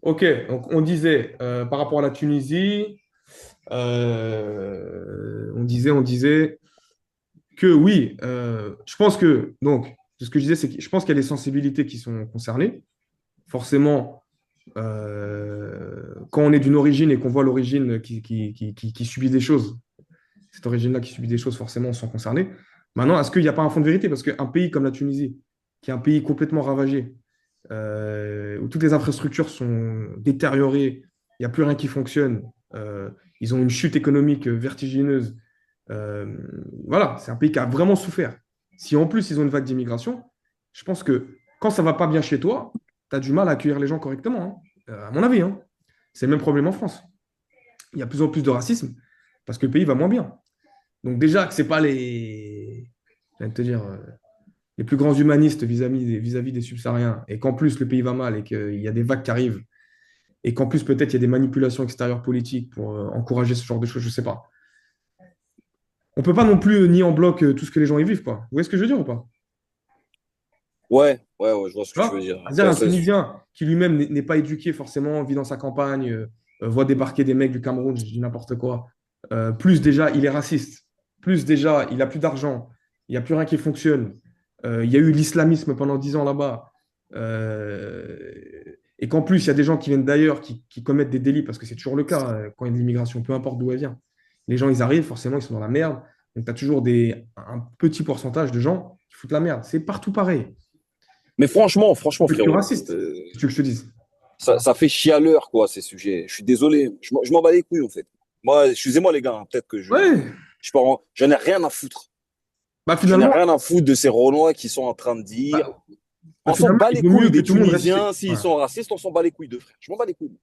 Ok, donc on disait par rapport à la Tunisie, on disait que oui, je pense que, donc, ce que je disais, c'est que je pense qu'il y a des sensibilités qui sont concernées. Forcément, quand on est d'une origine et qu'on voit l'origine qui subit des choses, cette origine-là qui subit des choses, forcément, on s'en concernés. Maintenant, est-ce qu'il n'y a pas un fond de vérité? Parce qu'un pays comme la Tunisie, qui est un pays complètement ravagé, où toutes les infrastructures sont détériorées, il n'y a plus rien qui fonctionne, ils ont une chute économique vertigineuse. Euh, voilà, c'est un pays qui a vraiment souffert. Si en plus ils ont une vague d'immigration, je pense que quand ça va pas bien chez toi, tu as du mal à accueillir les gens correctement, hein. À mon avis, hein. C'est le même problème en France. Il y a de plus en plus de racisme parce que le pays va moins bien. Donc déjà que c'est pas je viens de te dire, les plus grands humanistes vis-à-vis des subsahariens, et qu'en plus le pays va mal et qu'il y a des vagues qui arrivent, et qu'en plus peut-être il y a des manipulations extérieures politiques pour encourager ce genre de choses, je sais pas. On peut pas non plus nier en bloc tout ce que les gens y vivent, quoi. Vous voyez ce que je veux dire ou pas? Ouais, je vois ce Tu que tu veux vois? dire. C'est-à-dire Après, un Tunisien qui lui-même n'est pas éduqué forcément, vit dans sa campagne, voit débarquer des mecs du Cameroun, je dis n'importe quoi. Plus déjà, il est raciste. Plus déjà, il a plus d'argent. Il n'y a plus rien qui fonctionne. Il y a eu l'islamisme pendant 10 ans là-bas. Euh, et qu'en plus, il y a des gens qui viennent d'ailleurs, qui commettent des délits, parce que c'est toujours le cas quand il y a de l'immigration, peu importe d'où elle vient. Les gens, ils arrivent, forcément, ils sont dans la merde. Donc, tu as toujours un petit pourcentage de gens qui foutent la merde. C'est partout pareil. mais franchement, C'est plus frérot, raciste, si tu veux que je te dise. ça fait chialeur, quoi, ces sujets. Je suis désolé. Je m'en bats les couilles, en fait. Moi, excusez-moi, les gars, hein, peut-être que Ouais, j'en ai rien à foutre. bah J'en ai finalement, rien à foutre de ces Renois qui sont en train de dire. bah, bah On s'en finalement, bat il les vaut mieux couilles que des tout le monde reste chez. Tunisiens. S'ils Ouais, sont racistes, on s'en bat les couilles de frère. Je m'en bats les couilles.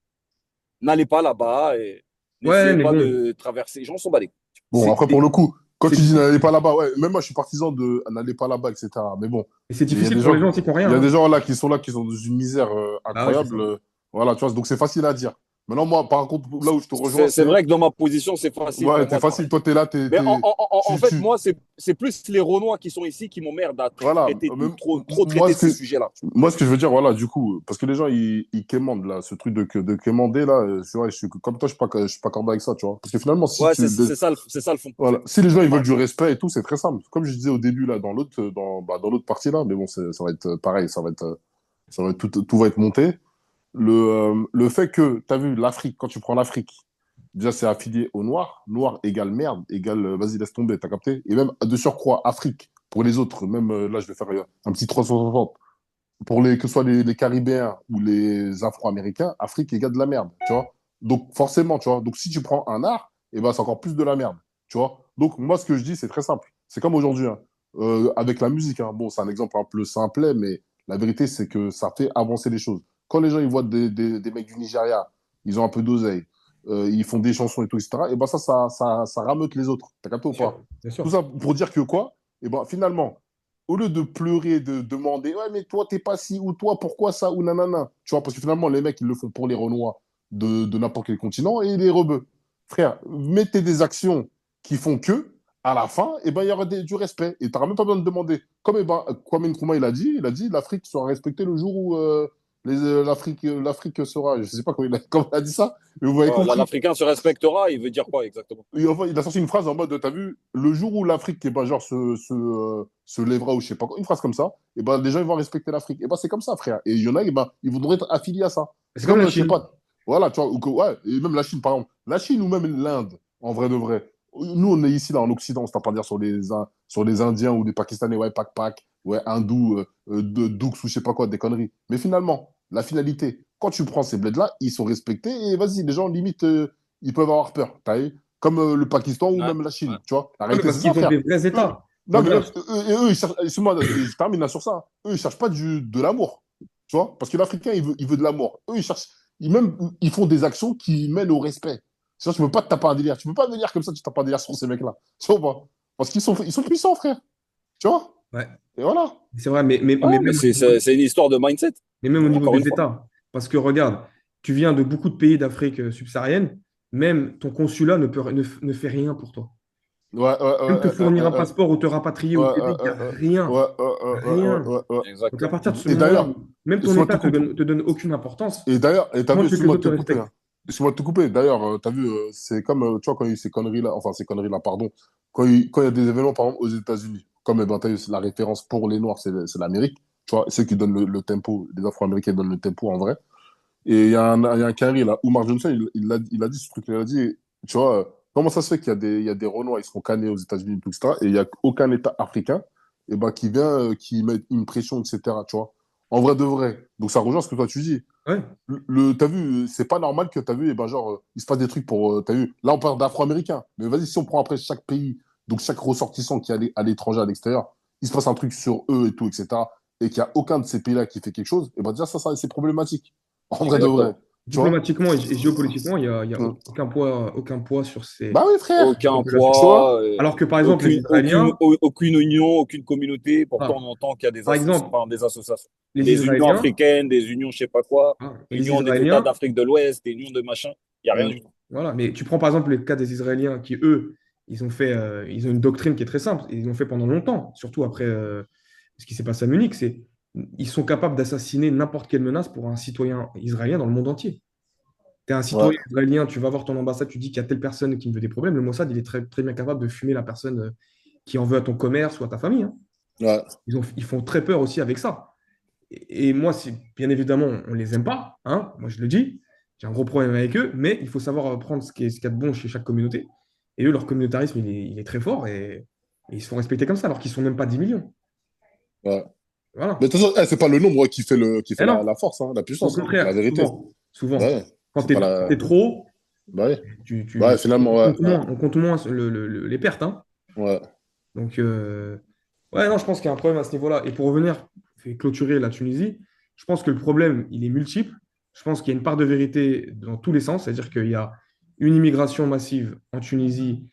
N'allez pas là-bas et ouais, n'essayez mais pas bon, de traverser. J'en s'en bats les couilles. Bon, après, pour c'est le coup, quand c'est tu dis difficile, n'allez pas là-bas, ouais, même moi, je suis partisan de n'allez pas là-bas, etc. Mais bon, et c'est il y a difficile des pour gens, les gens aussi qui n'ont il rien, y a hein. des gens là qui sont dans une misère Bah ouais, c'est ça. incroyable. Voilà, tu vois, donc c'est facile à dire. Maintenant, moi, par contre, là où je te rejoins, C'est c'est, vrai que dans ma position, c'est facile ouais, pour t'es moi de facile, parler. toi, t'es là, Mais en fait, tu, moi, c'est plus les Renois qui sont ici qui m'emmerdent à voilà, traiter trop moi, traiter de ces sujets-là. moi, ce que je veux dire, voilà, du coup, parce que les gens, ils quémandent, là, ce truc de quémander, là, c'est vrai, comme toi, je suis pas accordé avec ça, tu vois. Parce que finalement, Ouais, c'est ça le fond. voilà. Si les gens ils veulent Ouais. du respect et tout, c'est très simple. Comme je disais au début là, dans l'autre partie là, mais bon, ça va être pareil, ça va être tout va être monté. Le fait que, tu as vu, l'Afrique, quand tu prends l'Afrique, déjà c'est affilié au noir, noir égale merde, égale vas-y laisse tomber, t'as capté. Et même de surcroît Afrique pour les autres, même là je vais faire un petit 360 pour que ce soit les Caribéens ou les Afro-Américains, Afrique égale de la merde, tu vois. Donc, forcément, tu vois. Donc, si tu prends un art, eh ben, c'est encore plus de la merde, tu vois. Donc, moi, ce que je dis, c'est très simple. C'est comme aujourd'hui, hein. Avec la musique, hein. Bon, c'est un exemple un peu simple, mais la vérité, c'est que ça fait avancer les choses. Quand les gens, ils voient des mecs du Nigeria, ils ont un peu d'oseille, ils font des chansons et tout, etc., et ben ça rameute les autres. T'as capté ou Bien sûr, pas? bien Tout sûr. ça pour dire que quoi? Et ben, finalement, au lieu de pleurer, de demander, ouais, mais toi, t'es pas si, ou toi, pourquoi ça, ou nanana. Tu vois, parce que finalement, les mecs, ils le font pour les Renois de n'importe quel continent et les rebeux. Frère, mettez des actions qui font que, à la fin, eh ben, il y aura du respect. Et tu n'auras même pas besoin de demander. Comme eh ben, Kwame Nkrumah, il a dit l'Afrique sera respectée le jour où l'Afrique sera. Je sais pas comment il a dit ça, mais vous m'avez Ouais, compris. l'Africain se respectera, il veut dire quoi exactement? Et enfin, il a sorti une phrase en mode, t'as vu, le jour où l'Afrique eh ben, genre, se lèvera ou je sais pas quoi, une phrase comme ça, et ben, les gens ils vont respecter l'Afrique. Et ben, c'est comme ça, frère. Et il y en a, eh ben, ils voudraient être affiliés à ça. C'est C'est comme comme, la je sais Chine. pas, voilà, tu vois, ouais, et même la Chine, par exemple. La Chine ou même l'Inde, en vrai de vrai. Nous, on est ici, là, en Occident, on se tape pas dire sur les Indiens ou des Pakistanais, ouais, pac, ouais, hindous, douks ou je sais pas quoi, des conneries. Mais finalement, la finalité, quand tu prends ces bleds-là, ils sont respectés et vas-y, les gens, limite, ils peuvent avoir peur. T'as vu comme le Pakistan ou Ouais, même la ouais. Chine, tu vois. La Ouais, mais réalité, parce c'est ça, qu'ils ont des frère. vrais Eux, États. non, mais Regarde. eux, ils cherchent, excuse-moi, je termine là sur ça. Eux, ils cherchent pas de l'amour, tu vois. Parce que l'Africain, il veut de l'amour. Eux, ils font des actions qui mènent au respect. Sinon, tu peux pas te taper un délire. Tu peux pas venir comme ça, tu tapes un délire sur ces mecs-là. Tu vois pas. Parce ils sont puissants, frère. Tu vois. Ouais, Et voilà. c'est vrai, mais, mais, Ouais, mais mais même, c'est une histoire de mindset. mais même au niveau Encore une des fois. États. Parce que regarde, tu viens de beaucoup de pays d'Afrique subsaharienne, même ton consulat ne fait rien pour toi. Ouais, Même te fournir un passeport ou te rapatrier au ouais, Québec, il n'y a rien. Rien. ouais. Donc à partir de ce Et moment-là, d'ailleurs, même ton excuse-moi de État te te couper. donne aucune importance, Et t'as comment vu, tu veux que les excuse-moi de autres te te couper, hein. respectent? Excuse-moi de te couper. D'ailleurs, t'as vu, c'est comme, tu vois, quand il y a eu ces conneries-là, pardon, quand il y a des événements, par exemple, aux États-Unis, comme, ben, t'as eu la référence pour les Noirs, c'est l'Amérique, tu vois, ceux qui donnent le tempo, les Afro-Américains donnent le tempo en vrai. Et il y a un carré, là, Oumar Johnson, il a dit ce truc-là, il a dit, tu vois, comment ça se fait qu'il y a des Renois, ils seront cannés aux États-Unis, tout, etc., et il n'y a aucun État africain qui vient, qui met une pression, etc., tu vois, en vrai de vrai. Donc ça rejoint ce que toi tu dis. Ouais, T'as vu, c'est pas normal que t'as vu, et ben genre, il se passe des trucs pour, t'as vu, là on parle d'Afro-Américains, mais vas-y, si on prend après chaque pays, donc chaque ressortissant qui est à l'étranger, à l'extérieur, il se passe un truc sur eux et tout, etc., et qu'il n'y a aucun de ces pays-là qui fait quelque chose, et ben déjà ça c'est problématique. En vrai de vrai, Exactement. tu vois? diplomatiquement et géopolitiquement, il y a Mm. aucun poids sur Bah oui, frère, Aucun populations. tu vois? poids, Alors que par exemple, les Israéliens, aucune union, aucune communauté. Pourtant, voilà. on entend qu'il y a Par exemple, des associations, les des unions Israéliens, africaines, des unions je sais pas quoi, voilà. Et les unions des États Israéliens, d'Afrique de l'Ouest, des unions de machin. Il n'y a rien Mm. du tout. voilà. Mais tu prends par exemple le cas des Israéliens qui, eux, ils ont une doctrine qui est très simple. Ils l'ont fait pendant longtemps, surtout après ce qui s'est passé à Munich. C'est ils sont capables d'assassiner n'importe quelle menace pour un citoyen israélien dans le monde entier. Tu es un Ouais, citoyen israélien, tu vas voir ton ambassade, tu dis qu'il y a telle personne qui me veut des problèmes. Le Mossad, il est très, très bien capable de fumer la personne qui en veut à ton commerce ou à ta famille, hein. ouais, Ils font très peur aussi avec ça. Et moi, bien évidemment, on ne les aime pas, hein, moi je le dis, j'ai un gros problème avec eux, mais il faut savoir prendre ce qu'il y a de bon chez chaque communauté. Et eux, leur communautarisme, il est très fort et ils se font respecter comme ça, alors qu'ils ne sont même pas 10 millions. ouais. Mais Voilà. de toute façon, c'est pas le nombre qui fait Et la non, force, hein, la au puissance, hein, la contraire, vérité. souvent. Ouais, Quand c'est tu pas es, la. trop, Bah ouais. Ouais, finalement, ouais, ouais, on compte moins les pertes, hein. ouais. Donc, ouais, non, je pense qu'il y a un problème à ce niveau-là. Et pour revenir et clôturer la Tunisie, je pense que le problème, il est multiple. Je pense qu'il y a une part de vérité dans tous les sens, c'est-à-dire qu'il y a une immigration massive en Tunisie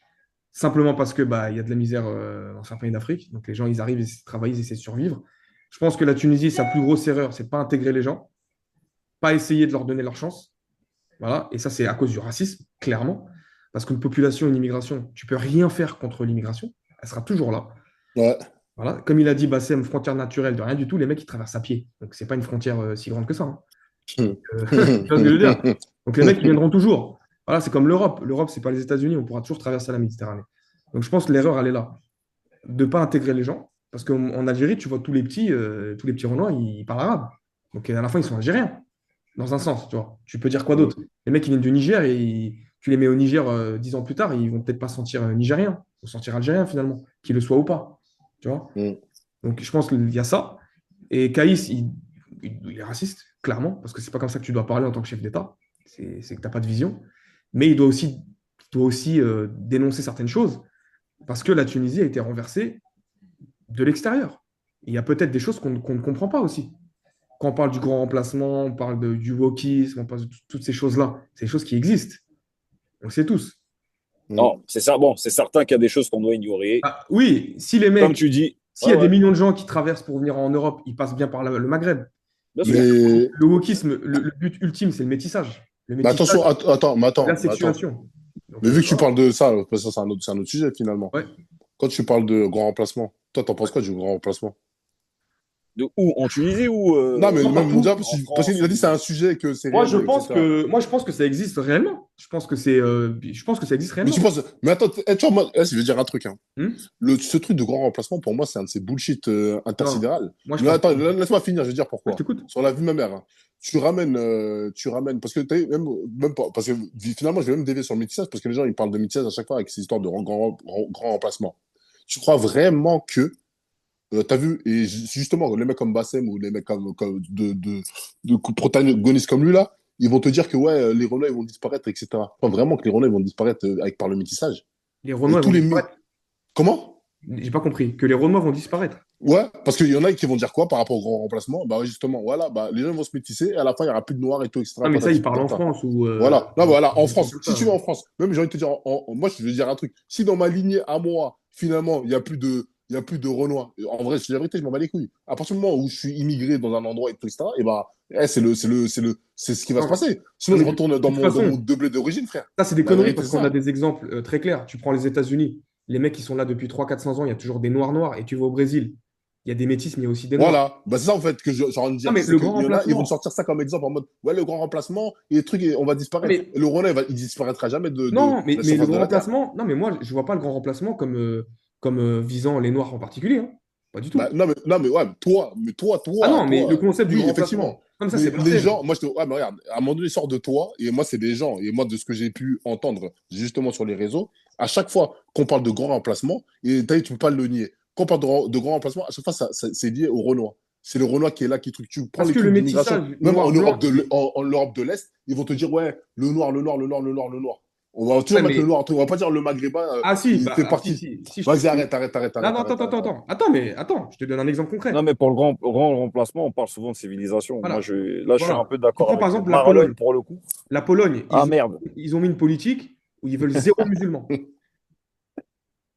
simplement parce que bah, il y a de la misère dans certains pays d'Afrique. Donc les gens, ils arrivent, ils essaient de travailler, ils essaient de survivre. Je pense que la Tunisie, sa plus grosse erreur, c'est de pas intégrer les gens, pas essayer de leur donner leur chance. Voilà. Et ça, c'est à cause du racisme, clairement. Parce qu'une population, une immigration, tu peux rien faire contre l'immigration. Elle sera toujours là. Ouais. Voilà. Comme il a dit Bassem, frontière naturelle de rien du tout, les mecs, ils traversent à pied. Donc, c'est pas une frontière si grande que ça, hein. Donc, tu vois ce que je veux dire? Donc, les mecs, ils viendront toujours. Voilà, c'est comme l'Europe. L'Europe, c'est pas les États-Unis. On pourra toujours traverser la Méditerranée. Donc, je pense que l'erreur, elle est là. De ne pas intégrer les gens. Parce qu'en Algérie, tu vois, tous les petits Renois, ils parlent arabe. Donc, à la fin, ils sont algériens, dans un sens, tu vois. Tu peux dire quoi d'autre? Les mecs, ils viennent du Niger et tu les mets au Niger 10 ans plus tard, ils vont peut-être pas se sentir nigériens. Ils vont se sentir algériens, finalement, qu'ils le soient ou pas. Tu vois? Donc, je pense qu'il y a ça. Et Kaïs, il est raciste, clairement, parce que c'est pas comme ça que tu dois parler en tant que chef d'État. C'est que tu n'as pas de vision. Mais il doit aussi dénoncer certaines choses, parce que la Tunisie a été renversée de l'extérieur. Il y a peut-être des choses qu'on ne comprend pas aussi. Quand on parle du grand remplacement, on parle du wokisme, on parle de toutes ces choses-là. C'est des choses qui existent. On le sait tous. Non, c'est ça. Bon, c'est certain qu'il y a des choses qu'on doit ignorer. Ah, oui, si les Comme mecs, tu dis, s'il y ouais, a des ouais, millions de gens qui traversent pour venir en Europe, ils passent bien par le Maghreb. bien sûr. Mais Mais, le wokisme, le but ultime, c'est le métissage. Le mais métissage, attention, attends, la sexuation. Mais Donc, vu que tu voilà. parles de ça, parce que ça, c'est un autre sujet finalement. Ouais. Quand tu parles de grand remplacement, toi, t'en penses quoi du grand remplacement? De où? En Tunisie ou Non, mais Non, même mondial, partout. parce en parce qu'il France a dit que c'est ou... un sujet, que c'est réel, etc. Moi, je pense que ça existe réellement. Je pense que ça existe Mais tu réellement. penses. Mais attends, tu vois, moi, je vais dire un truc, hein. Hmm. Ce truc de grand remplacement, pour moi, c'est un de ces bullshit Non, intersidéral. moi, je Mais pense attends, pas. laisse-moi finir, je vais dire Ouais, je pourquoi. t'écoute. Sur la vie de ma mère, hein. Tu ramènes, parce que même pas, parce que finalement, je vais même dévier sur le métissage, parce que les gens, ils parlent de métissage à chaque fois avec ces histoires de grand remplacement. Tu crois vraiment que, t'as vu, et justement, les mecs comme Bassem ou les mecs de protagonistes comme lui, là, ils vont te dire que, ouais, les Renois, ils vont disparaître, etc. Tu crois vraiment que les Renois, ils vont disparaître par le métissage? Les Et Renois tous vont les. disparaître. Comment? J'ai pas compris. Que les Renois vont disparaître. Ouais, parce qu'il y en a qui vont dire quoi par rapport au grand remplacement? Bah ouais, justement, voilà, bah, les gens vont se métisser et à la fin, il n'y aura plus de noirs et tout, etc. Non, mais ça, ils Patati parlent en patata. France ou Voilà. Non, voilà, en des trucs France, comme si ça, tu hein. vas en France, même j'ai envie de te dire, moi, je veux dire un truc. Si dans ma lignée à moi, finalement, il y a plus de Renois, en vrai, c'est la vérité, je m'en bats les couilles. À partir du moment où je suis immigré dans un endroit et tout, etc., et bah, c'est ce qui va se Non, passer. non, Sinon, je mais retourne de dans toute mon façon, deblé d'origine, frère. ça, c'est des La conneries vérité, parce c'est qu'on a ça. des exemples très clairs. Tu prends les États-Unis. les mecs qui sont là depuis 300-400 ans, il y a toujours des noirs noirs. Et tu vas au Brésil, il y a des métis, mais il y a aussi des noirs. Voilà, bah, c'est ça en fait que j'ai envie de Non, dire. mais C'est le grand qu'il y en a, ils vont te remplacement. sortir ça comme exemple en mode ouais, le grand remplacement, et les trucs, on va Non, disparaître. mais, Et le Rwanda, il disparaîtra jamais de non, la mais le surface de grand la Terre. remplacement, non, mais moi, je vois pas le grand remplacement comme visant les noirs en particulier, hein. Pas du Bah, tout. non, mais ouais, Ah non, mais le toi, concept du oui, grand remplacement, effectivement. comme ça, Mais c'est les blasphème. gens, moi, ouais, mais regarde, à un moment donné, sort de toi, et moi, c'est des gens, et moi, de ce que j'ai pu entendre justement sur les réseaux, à chaque fois qu'on parle de grand remplacement, et d'ailleurs, tu peux pas le nier, quand on parle de grand remplacement, à chaque fois, c'est lié au Renoir. C'est le Renoir qui est là, qui truc. Tu prends Parce les que le trucs d'immigration, métissage même en noir-blanc, Europe en Europe de l'Est, ils vont te dire, ouais, le noir, le noir, le noir, le noir, le noir. On va toujours ouais, mettre le mais. noir, on va pas dire le maghrébin, Ah si, il fait si, partie. si, si, je te. Vas-y, arrête, arrête, arrête, Non, arrête, non, attends, arrête, attends, arrête, attends. arrête. Attends, mais attends, je te donne un exemple Non, concret. mais pour le grand remplacement, on parle souvent de civilisation. Voilà. Là, je suis un Voilà. peu Tu d'accord prends par avec exemple la Marlon Pologne. pour le coup. La Pologne, Ah merde. ils ont mis une politique où ils veulent zéro musulman.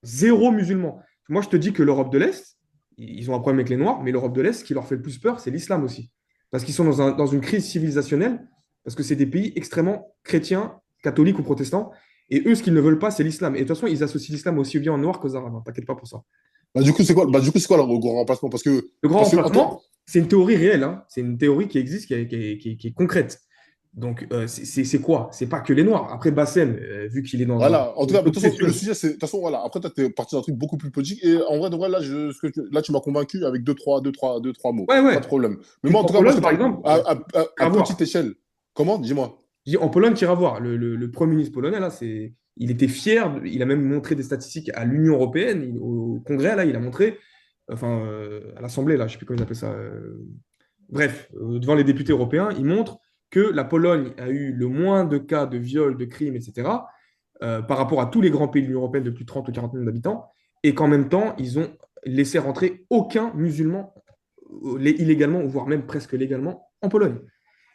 Zéro musulman. Moi, je te dis que l'Europe de l'Est, ils ont un problème avec les Noirs, mais l'Europe de l'Est, ce qui leur fait le plus peur, c'est l'islam aussi. Parce qu'ils sont dans une crise civilisationnelle, parce que c'est des pays extrêmement chrétiens, catholiques ou protestants, et eux, ce qu'ils ne veulent pas, c'est l'islam. Et de toute façon, ils associent l'islam aussi bien aux Noirs qu'aux Arabes, hein, t'inquiète pas pour ça. Bah, du coup, c'est quoi, le grand remplacement? Le grand Parce que, attends, remplacement, c'est une théorie réelle, hein. C'est une théorie qui existe, qui est concrète. Donc, c'est quoi? C'est pas que les Noirs. Après, Bassem, vu qu'il est dans voilà. En tout une cas, mais de toute façon, le obsession. sujet, c'est, de toute façon, voilà. Après, toi, t'es parti d'un truc beaucoup plus politique. Et en vrai, de vrai, là, là, tu m'as convaincu avec deux, trois mots. Ouais, Pas de ouais. problème. Mais Tu moi, en prends tout cas, moi, je Pologne, te par parle exemple, à à petite voir. échelle. Comment? Dis-moi. Je dis, en Pologne, tu iras voir. Le Premier ministre polonais, là, il était fier. Il a même montré des statistiques à l'Union européenne, au Congrès, là, il a montré, enfin, à l'Assemblée, là, je ne sais plus comment ils appellent ça. Bref, devant les députés européens, il montre que la Pologne a eu le moins de cas de viols, de crimes, etc., par rapport à tous les grands pays de l'Union européenne de plus de 30 ou 40 millions d'habitants, et qu'en même temps, ils ont laissé rentrer aucun musulman illégalement, voire même presque légalement, en Pologne.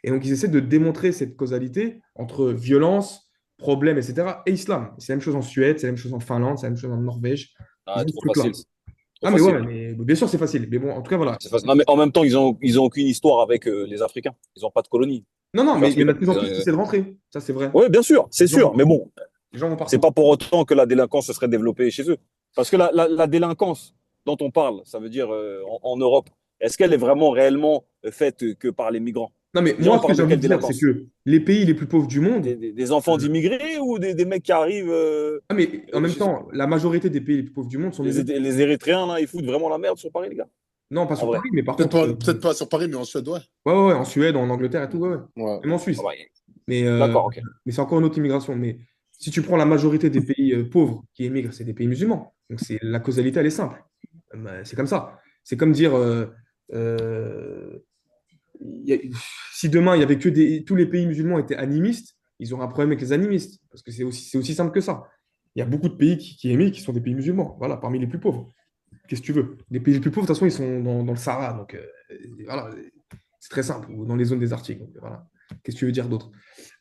Et donc, ils essaient de démontrer cette causalité entre violence, problème, etc., et islam. C'est la même chose en Suède, c'est la même chose en Finlande, c'est la même chose en Norvège. Ah, Ils ont ce trop truc-là. facile. Trop Ah, mais ouais, facile. mais bien sûr, c'est facile. Mais bon, en tout cas, voilà. C'est facile. Non, mais en même temps, ils ont aucune histoire avec les Africains. Ils n'ont pas de colonie. Non, non, Tu vois mais ce il y que en je a veux de plus en dire? plus qui essaient de rentrer. Ça, c'est vrai. Oui, bien sûr, c'est Les gens vont sûr. Mais partout. bon, Les gens vont c'est partout. pas pour autant que la délinquance se serait développée chez eux. Parce que la délinquance dont on parle, ça veut dire en Europe, est-ce qu'elle est vraiment réellement faite que par les migrants? Non, mais Déjà, moi, on ce que parle j'ai de envie quelle de dire, c'est délinquance? que les pays les plus pauvres du monde, Des enfants euh, d'immigrés ou des mecs qui arrivent, ah, mais en même je sais temps, la majorité des pays les plus pauvres du monde sont musulmans. les Érythréens, là, ils foutent vraiment la merde sur Paris, les gars. Non, pas En sur vrai. Paris, mais par Peut-être contre, pas, peut-être pas sur Paris, mais en Suède, ouais. ouais, ouais, ouais, en Suède, en Angleterre et tout, ouais, ouais. Ouais. Même en Ah Suisse. bah, Mais, d'accord, ok. mais c'est encore une autre immigration. Mais si tu prends la majorité des pays pauvres qui émigrent, c'est des pays musulmans. Donc la causalité, elle est simple. C'est comme ça. C'est comme dire, euh, il y a- si demain, il y avait que tous les pays musulmans étaient animistes, ils auraient un problème avec les animistes. Parce que c'est aussi simple que ça. Il y a beaucoup de pays qui émigrent qui sont des pays musulmans. Voilà, parmi les plus pauvres. Qu'est-ce que tu veux? Les pays les plus pauvres, de toute façon, ils sont dans le Sahara. Donc, voilà, c'est très simple. Ou dans les zones désertiques. Donc, voilà. Qu'est-ce que tu veux dire d'autre?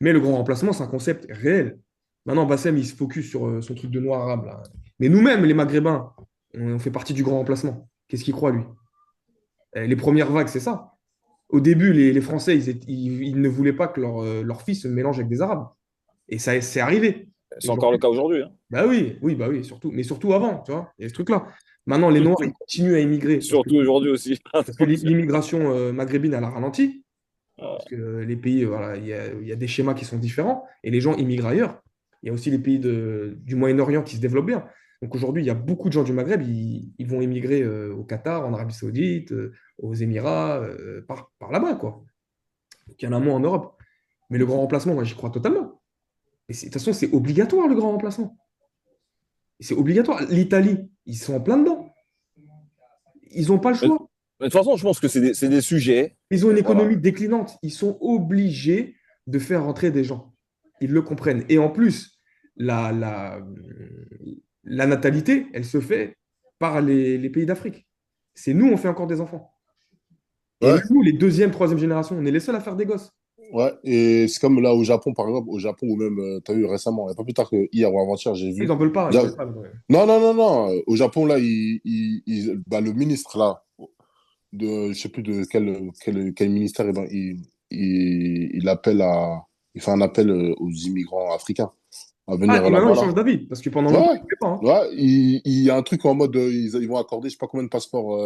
Mais le grand remplacement, c'est un concept réel. Maintenant, Bassem, il se focus sur son truc de noir arabe, là. Mais nous-mêmes, les Maghrébins, on fait partie du grand remplacement. Qu'est-ce qu'il croit, lui? Les premières vagues, c'est ça. Au début, les Français, ils ne voulaient pas que leur fils se mélange avec des Arabes. Et ça, c'est arrivé. Et C'est encore le aujourd'hui, cas aujourd'hui, hein. bah oui, oui, bah oui, surtout, mais surtout avant, tu vois, il y a ce truc-là. Maintenant, les Noirs, ils continuent à immigrer Surtout aujourd'hui aussi. parce que Attention. l'immigration maghrébine, elle a ralenti. Parce Ah, que les pays, voilà, il y a des schémas qui sont différents et les gens immigrent ailleurs. Il y a aussi les pays du Moyen-Orient qui se développent bien. Donc aujourd'hui, il y a beaucoup de gens du Maghreb, ils vont immigrer au Qatar, en Arabie Saoudite, aux Émirats, par là-bas, quoi. Donc il y en a moins en Europe. Mais le grand remplacement, moi, j'y crois totalement. Et de toute façon, c'est obligatoire, le grand remplacement. C'est obligatoire. L'Italie, ils sont en plein dedans. Ils n'ont pas le mais choix. de toute façon, je pense que c'est des sujets. Ils ont une Voilà. économie déclinante. Ils sont obligés de faire rentrer des gens. Ils le comprennent. Et en plus, la, la, la natalité, elle se fait par les pays d'Afrique. C'est nous, on fait encore des enfants. Et Ouais, même nous, les deuxième, troisième génération, on est les seuls à faire des gosses. ouais. Et c'est comme là au Japon, par exemple, au Japon, ou même, tu as vu récemment, il n'y a pas plus tard que hier ou avant-hier, j'ai Ils vu. n'en veulent pas. Ils Ja- veulent pas. Ouais. Non, non, non, non. Au Japon, là, bah, le ministre, là, je sais plus de quel ministère, eh ben, il appelle il fait un appel aux immigrants africains. à Ah, venir et maintenant, là-bas, ils là. changent d'avis, parce que pendant longtemps, Ouais, ils ne voulaient pas. Hein. ouais, il y a un truc en mode, ils vont accorder, je sais pas combien de passeports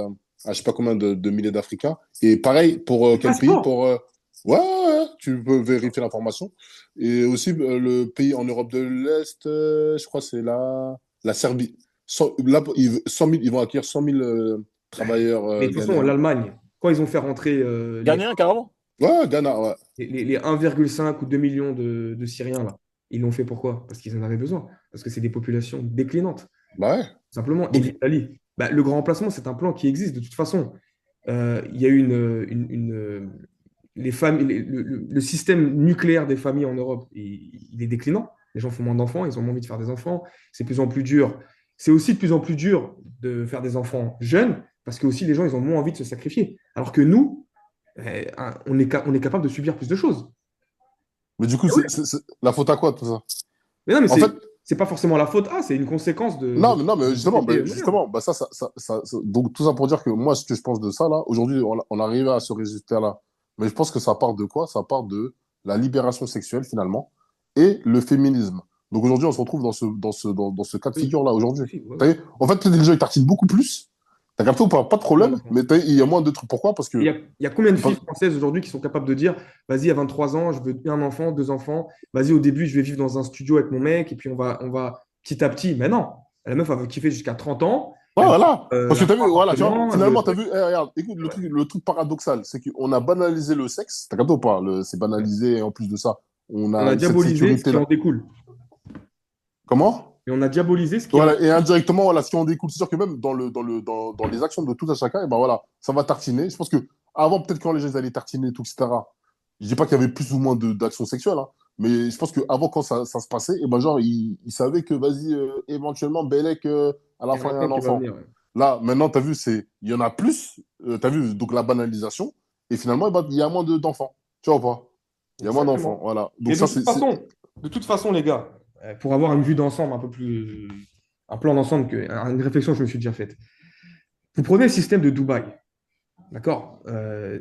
à je sais pas combien de milliers d'Africains. Et pareil, pour Des quel pays? passeports. Pour, ouais, ouais, ouais, tu peux vérifier l'information. Et aussi, le pays en Europe de l'Est, je crois, c'est la Serbie. Là, 100 000, ils vont acquérir 100 000 travailleurs Mais de toute façon, ghanéens. l'Allemagne, quand ils ont fait rentrer Ghanéen, carrément. Ouais, Ghana, ouais. les 1,5 ou 2 millions de Syriens, là, ils l'ont fait pourquoi? Parce qu'ils en avaient besoin. Parce que c'est des populations déclinantes, Bah ouais. simplement. Et Donc, l'Italie, bah, le grand remplacement, c'est un plan qui existe de toute façon. Il y a eu les familles, le système nucléaire des familles en Europe, il est déclinant. Les gens font moins d'enfants, ils ont moins envie de faire des enfants. C'est de plus en plus dur. C'est aussi de plus en plus dur de faire des enfants jeunes parce que aussi les gens, ils ont moins envie de se sacrifier. Alors que nous, on est capable de subir plus de choses. mais du coup, Et oui. c'est la faute à quoi, tout ça? Mais non, mais En fait, c'est pas forcément la faute. Ah, c'est une conséquence non, mais de justement, société moderne. bah, donc tout ça pour dire que moi, ce que je pense de ça, là, aujourd'hui, on arrive à ce résultat-là. Mais je pense que ça part de quoi? Ça part de la libération sexuelle, finalement, et le féminisme. Donc aujourd'hui, on se retrouve dans ce cas de Oui, figure-là, aujourd'hui. oui, ouais, T'as ouais. vu. En fait, peut-être les gens, ils tartinent beaucoup plus. T'as capté ou pas? Pas de Ouais, problème, mais il y a moins de trucs. Pourquoi? Parce que, il y a combien de filles françaises aujourd'hui qui sont capables de dire, vas-y, à 23 ans, je veux un enfant, deux enfants. Vas-y, au début, je vais vivre dans un studio avec mon mec, et puis on va petit à petit. Mais non, la meuf, elle veut kiffer jusqu'à 30 ans. ouais, Elle veut voilà. Parce que un t'as vu, voilà, tu vois, appartement, elle veut... finalement, t'as vu, regarde, écoute, le truc paradoxal, c'est qu'on a banalisé le sexe. T'as capté ou pas? C'est banalisé, et en plus de ça, on On a a cette diabolisé ce qui sécurité-là. en découle. Comment? Et on a diabolisé ce qui en... Voilà, et indirectement, voilà, si on découle, c'est sûr que même dans les actions de tout à chacun, et ben voilà, ça va tartiner. Je pense que avant, peut-être quand les gens ils allaient tartiner, tout, etc., je dis pas qu'il y avait plus ou moins d'actions sexuelles, hein, mais je pense qu'avant, quand ça se passait, et ben genre, ils savaient que, vas-y, éventuellement, Bellec, à la Il y en fin, a il y a un un qui va enfant. venir. Ouais. Là, maintenant, tu as vu, il y en a plus, tu as vu, donc la banalisation, et finalement, eh ben, il y a moins d'enfants. Tu vois ou pas? Il y a moins d'enfants, Exactement. voilà. Donc Mais ça, c'est... de toute façon, les gars, pour avoir une vue d'ensemble un peu plus, un plan d'ensemble, une réflexion que je me suis déjà faite. Vous prenez le système de Dubaï, d'accord?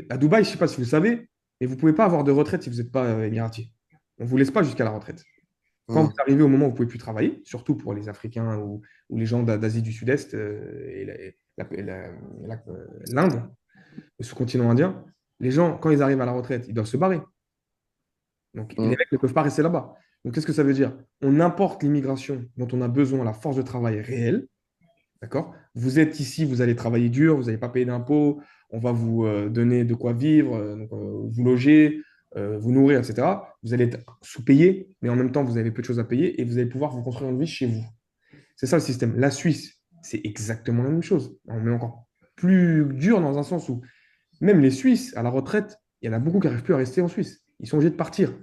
À Dubaï, je ne sais pas si vous savez, mais vous ne pouvez pas avoir de retraite si vous n'êtes pas émiratier. On ne vous laisse pas jusqu'à la retraite. Quand vous Hum, arrivez au moment où vous ne pouvez plus travailler, surtout pour les Africains ou les gens d'Asie du Sud-Est et l'Inde, le sous-continent indien, les gens, quand ils arrivent à la retraite, ils doivent se barrer. Donc, les hum, mecs ne peuvent pas rester là-bas. Donc, qu'est-ce que ça veut dire? On importe l'immigration dont on a besoin, la force de travail réelle. D'accord? Vous êtes ici, vous allez travailler dur, vous n'allez pas payer d'impôts, on va vous donner de quoi vivre, vous loger, vous nourrir, etc. Vous allez être sous-payé, mais en même temps, vous avez peu de choses à payer et vous allez pouvoir vous construire une vie chez vous. C'est ça le système. La Suisse, c'est exactement la même chose. On met encore plus dur dans un sens où même les Suisses, à la retraite, il y en a beaucoup qui n'arrivent plus à rester en Suisse. Ils sont obligés de partir.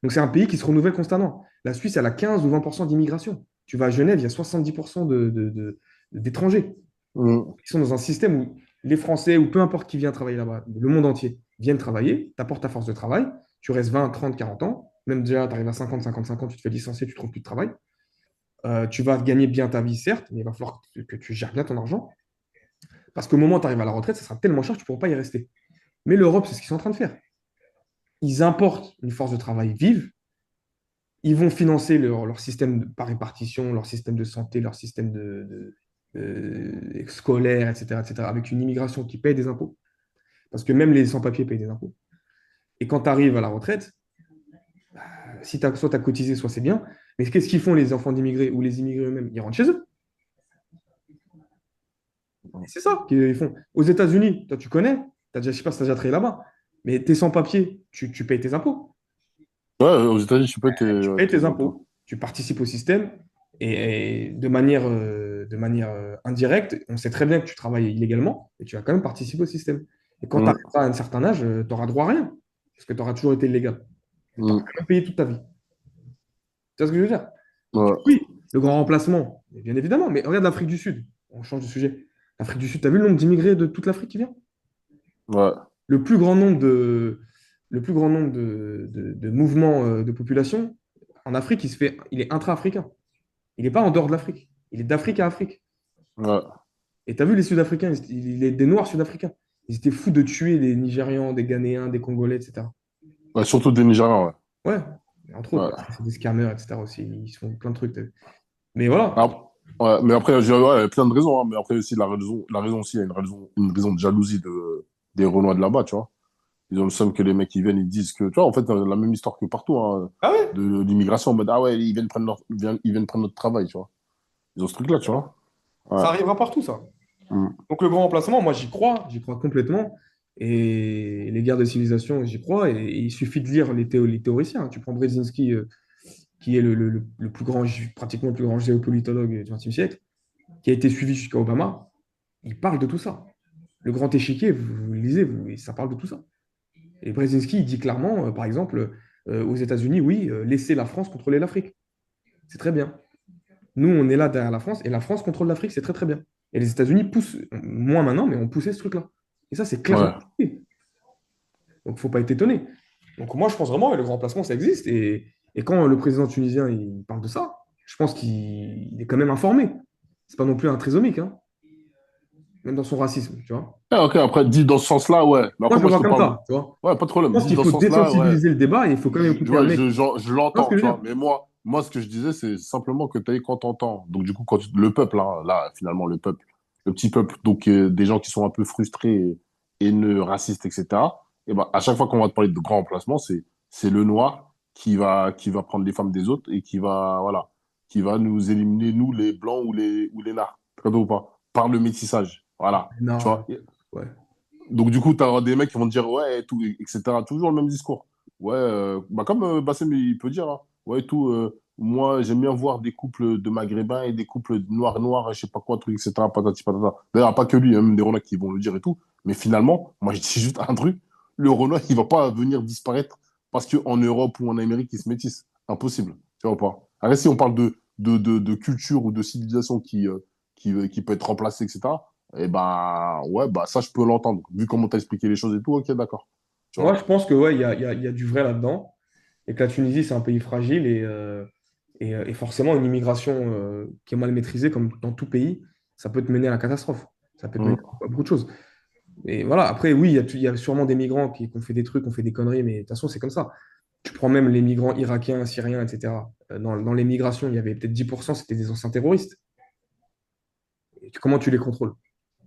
Donc, c'est un pays qui se renouvelle constamment. La Suisse, elle a 15 ou 20% d'immigration. Tu vas à Genève, il y a 70% d'étrangers. hum, Ils sont dans un système où les Français, ou peu importe qui vient travailler là-bas, le monde entier, viennent travailler, tu apportes ta force de travail, tu restes 20, 30, 40 ans, même déjà, tu arrives à 50, 55 ans, tu te fais licencier, tu ne trouves plus de travail. Tu vas gagner bien ta vie, certes, mais il va falloir que tu gères bien ton argent. Parce qu'au moment où tu arrives à la retraite, ça sera tellement cher que tu ne pourras pas y rester. Mais l'Europe, c'est ce qu'ils sont en train de faire. Ils importent une force de travail vive. Ils vont financer leur système par répartition, leur système de santé, leur système scolaire, etc., avec une immigration qui paye des impôts. Parce que même les sans-papiers payent des impôts. Et quand tu arrives à la retraite, si soit tu as cotisé, soit c'est bien. Mais qu'est-ce qu'ils font les enfants d'immigrés ou les immigrés eux-mêmes? Ils rentrent chez eux. Et c'est ça qu'ils font. Aux États-Unis, toi tu connais, je ne sais pas si tu as déjà travaillé là-bas, mais tu es sans-papier, tu payes tes impôts. ouais, aux États-Unis, je peux Tu tes, payes tes tes impôts. impôts, tu participes au système et de manière indirecte, on sait très bien que tu travailles illégalement et tu vas quand même participer au système. Et quand tu Hum, arriveras à un certain âge, tu n'auras droit à rien parce que tu auras toujours été illégal. Tu auras hum, quand même payé toute ta vie. Tu vois ce que je veux dire? Donc, ouais, oui, le grand remplacement, bien évidemment, mais regarde l'Afrique du Sud. On change de sujet. L'Afrique du Sud, tu as vu le nombre d'immigrés de toute l'Afrique qui vient? ouais, Le plus grand nombre le plus grand nombre de mouvements de population en Afrique, il est intra-africain. Il n'est pas en dehors de l'Afrique. Il est d'Afrique à Afrique. ouais. Et tu as vu les Sud-Africains, il est des Noirs Sud-Africains. Ils étaient fous de tuer des Nigérians, des Ghanéens, des Congolais, etc. Ouais, surtout des Nigérians, ouais. Ouais. Entre autres, Ouais. parce que c'est des scammers, etc. aussi. Ils font plein de trucs. Mais voilà. Après, ouais, mais après, ouais, il y a plein de raisons, hein, mais après aussi, la raison aussi, il y a une raison de jalousie des Renois de là-bas, tu vois. Ils ont le seum que les mecs, ils viennent, ils disent que, tu vois, en fait, la même histoire que partout, hein, Ah ouais? de l'immigration, en mode, ah ouais, ils viennent prendre notre travail, tu vois. Ils ont ce truc-là, tu vois. Ouais. Ça arrivera partout, ça. Mm. Donc le grand remplacement, moi j'y crois complètement. Et les guerres de civilisation, j'y crois. Et il suffit de lire les théoriciens. Tu prends Brzezinski, qui est le plus grand, pratiquement le plus grand géopolitologue du XXe siècle, qui a été suivi jusqu'à Obama. Il parle de tout ça. Le grand échiquier, vous le lisez, et ça parle de tout ça. Et Brzezinski, il dit clairement, par exemple, aux États-Unis, oui, laissez la France contrôler l'Afrique. C'est très bien. Nous, on est là derrière la France, et la France contrôle l'Afrique, c'est très très bien. Et les États-Unis poussent, moins maintenant, mais ont poussé ce truc-là. Et ça, c'est clairement. Ouais. Donc, il ne faut pas être étonné. Donc, moi, je pense vraiment que le grand remplacement, ça existe. Et quand le président tunisien il parle de ça, je pense qu'il est quand même informé. C'est pas non plus un trisomique, hein, même dans son racisme, tu vois. Ah, ok, après, dit dans ce sens-là, ouais. Mais Moi, après, je le moi, je vois te comme parle. ça, tu vois. Ouais, pas de Je problème. pense Dit qu'il dans ce faut sens-là, ouais. désensibiliser le débat et il faut quand même écouter un Ouais, mec. je Tu vois ce l'entends, que je tu veux vois. dire? Mais moi, ce que je disais, c'est simplement que tu as quand t'entends. Donc, du coup, le peuple, hein, là, finalement, le peuple, le petit peuple, donc des gens qui sont un peu frustrés, haineux, racistes, etc. Et ben, à chaque fois qu'on va te parler de grand remplacement, c'est le noir qui va prendre les femmes des autres et voilà, qui va nous éliminer, nous, les blancs ou les noirs. Tu comprends ou pas? Par le métissage. Voilà. Tu Non, vois? ouais. Donc, du coup, tu as des mecs qui vont te dire, ouais, tout, etc. Toujours le même discours. Ouais, bah, comme Bassem, il peut dire, hein. Ouais, tout, moi, j'aime bien voir des couples de maghrébins et des couples de noirs, je sais pas quoi, truc, etc. Patati patata. D'ailleurs, pas que lui, hein, même des Renois qui vont le dire et tout. Mais finalement, moi, je dis juste un truc, le Renoir, il va pas venir disparaître parce qu'en Europe ou en Amérique, il se métisse. Impossible. Tu vois ou pas? Après, si on parle de culture ou de civilisation qui peut être remplacée, etc., et bah, ouais, bah, ça, je peux l'entendre. Vu comment tu as expliqué les choses et tout, ok, d'accord. Tu Moi, vois? je pense que ouais, il y a du vrai là-dedans. Et que la Tunisie, c'est un pays fragile et forcément, une immigration qui est mal maîtrisée, comme dans tout pays, ça peut te mener à la catastrophe. Ça peut te mener Mm. à beaucoup de choses. Et voilà, après, oui, il y a sûrement des migrants qui ont fait des trucs, qui ont fait des conneries, mais de toute façon, c'est comme ça. Tu prends même les migrants irakiens, syriens, etc. Dans les migrations, il y avait peut-être 10%, c'était des anciens terroristes. Et comment tu les contrôles?